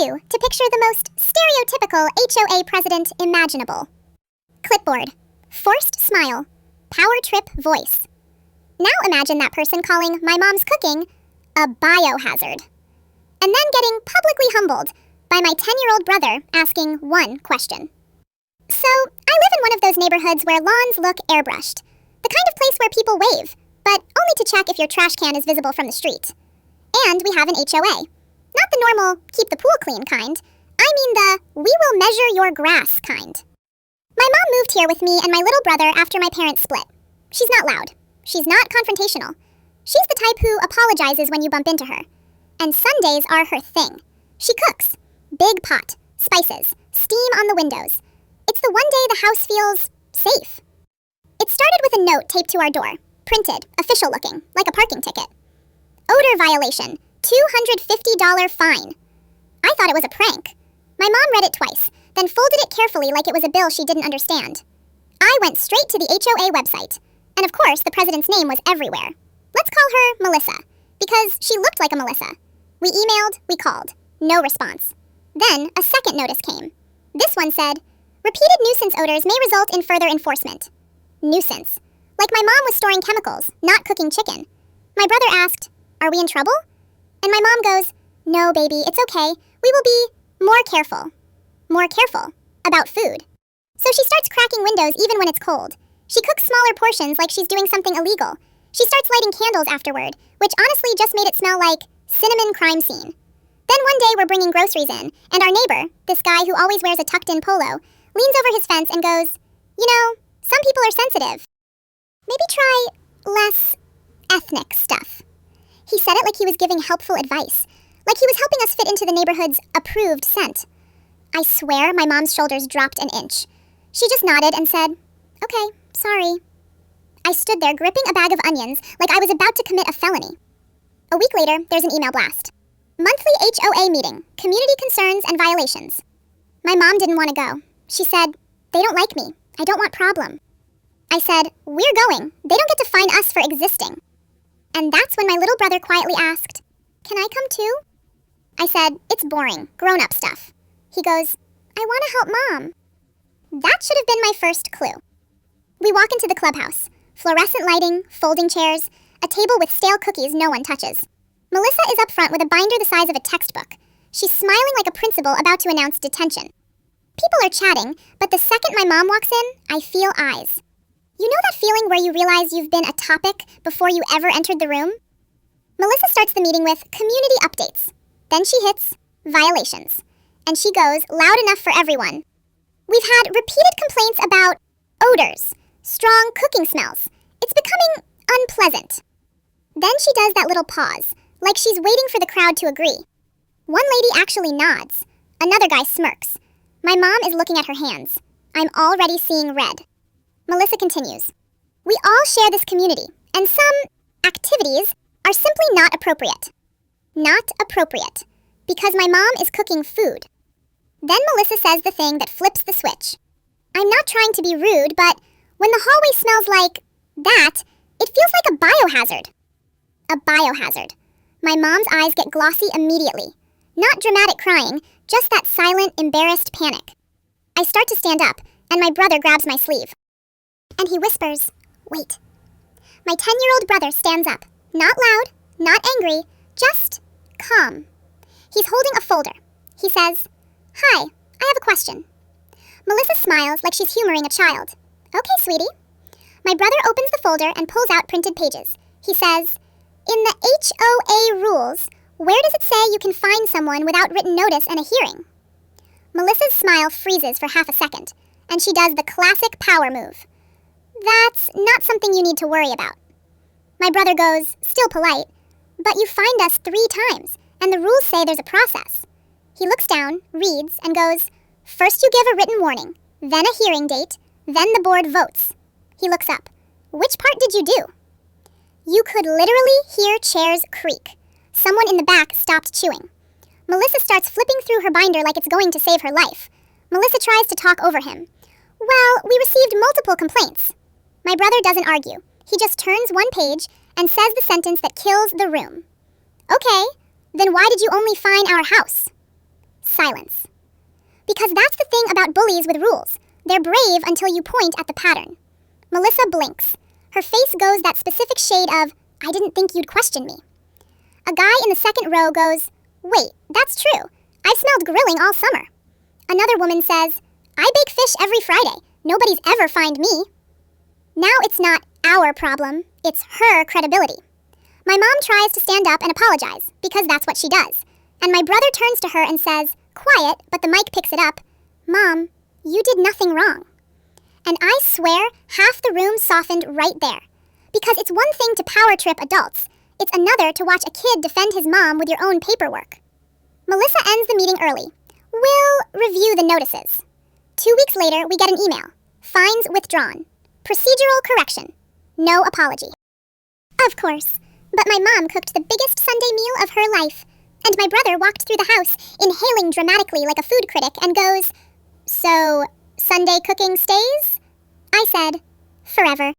you to picture the most stereotypical HOA president imaginable. Clipboard, forced smile, power trip voice. Now imagine that person calling my mom's cooking a biohazard. And then getting publicly humbled by my 10-year-old brother asking one question. So, I live in one of those neighborhoods where lawns look airbrushed. The kind of place where people wave, but only to check if your trash can is visible from the street. And we have an HOA. Not the normal, keep the pool clean kind. I mean the, we will measure your grass kind. My mom moved here with me and my little brother after my parents split. She's not loud. She's not confrontational. She's the type who apologizes when you bump into her. And Sundays are her thing. She cooks. Big pot, spices, steam on the windows. It's the one day the house feels safe. It started with a note taped to our door, printed, official looking, like a parking ticket. Odor violation, $250 fine. I thought it was a prank. My mom read it twice, then folded it carefully like it was a bill she didn't understand. I went straight to the HOA website, and of course the president's name was everywhere. Let's call her Melissa, because she looked like a Melissa. We emailed, we called. No response. Then a second notice came. This one said, repeated nuisance odors may result in further enforcement. Nuisance. Like my mom was storing chemicals, not cooking chicken. My brother asked, are we in trouble? And my mom goes, no, baby, it's okay. We will be more careful. More careful about food. So she starts cracking windows even when it's cold. She cooks smaller portions like she's doing something illegal. She starts lighting candles afterward, which honestly just made it smell like cinnamon crime scene. Then one day we're bringing groceries in, and our neighbor, this guy who always wears a tucked-in polo, leans over his fence and goes, you know, some people are sensitive. Maybe try less ethnic stuff. He said it like he was giving helpful advice, like he was helping us fit into the neighborhood's approved scent. I swear my mom's shoulders dropped an inch. She just nodded and said, okay, sorry. I stood there gripping a bag of onions like I was about to commit a felony. A week later, there's an email blast. Monthly HOA meeting, community concerns and violations. My mom didn't want to go. She said, they don't like me. I don't want problem. I said, we're going. They don't get to fine us for existing. And that's when my little brother quietly asked, can I come too? I said, it's boring, grown-up stuff. He goes, I want to help Mom. That should have been my first clue. We walk into the clubhouse. Fluorescent lighting, folding chairs, a table with stale cookies no one touches. Melissa is up front with a binder the size of a textbook. She's smiling like a principal about to announce detention. People are chatting, but the second my mom walks in, I feel eyes. You know that feeling where you realize you've been a topic before you ever entered the room? Melissa starts the meeting with community updates. Then she hits violations. And she goes loud enough for everyone. We've had repeated complaints about odors, strong cooking smells. It's becoming unpleasant. Then she does that little pause, like she's waiting for the crowd to agree. One lady actually nods. Another guy smirks. My mom is looking at her hands. I'm already seeing red. Melissa continues. We all share this community, and some activities are simply not appropriate. Not appropriate. Because my mom is cooking food. Then Melissa says the thing that flips the switch. I'm not trying to be rude, but when the hallway smells like that, it feels like a biohazard. A biohazard. My mom's eyes get glossy immediately. Not dramatic crying, just that silent, embarrassed panic. I start to stand up, and my brother grabs my sleeve. And he whispers, wait. My 10-year-old brother stands up. Not loud, not angry, just calm. He's holding a folder. He says, hi, I have a question. Melissa smiles like she's humoring a child. Okay, sweetie. My brother opens the folder and pulls out printed pages. He says, in the HOA rules, where does it say you can fine someone without written notice and a hearing? Melissa's smile freezes for half a second, and she does the classic power move. That's not something you need to worry about. My brother goes, still polite, but you fined us 3 times, and the rules say there's a process. He looks down, reads, and goes, first you give a written warning, then a hearing date, then the board votes. He looks up. Which part did you do? You could literally hear chairs creak. Someone in the back stopped chewing. Melissa starts flipping through her binder like it's going to save her life. Melissa tries to talk over him. Well, we received multiple complaints. My brother doesn't argue. He just turns one page and says the sentence that kills the room. Okay, then why did you only fine our house? silence. Because that's the thing about bullies with rules. They're brave until you point at the pattern. Melissa blinks. Her face goes that specific shade of, I didn't think you'd question me. A guy in the second row goes, wait, that's true. I've smelled grilling all summer. Another woman says, I bake fish every Friday. Nobody's ever fined me. Now it's not our problem, it's her credibility. My mom tries to stand up and apologize, because that's what she does. And my brother turns to her and says, quiet, but the mic picks it up, Mom, you did nothing wrong. And I swear, half the room softened right there. Because it's one thing to power trip adults. It's another to watch a kid defend his mom with your own paperwork. Melissa ends the meeting early. We'll review the notices. 2 weeks later, we get an email. Fines withdrawn. Procedural correction. No apology. Of course. But my mom cooked the biggest Sunday meal of her life. And my brother walked through the house, inhaling dramatically like a food critic, and goes, So, Sunday cooking stays? I said, forever.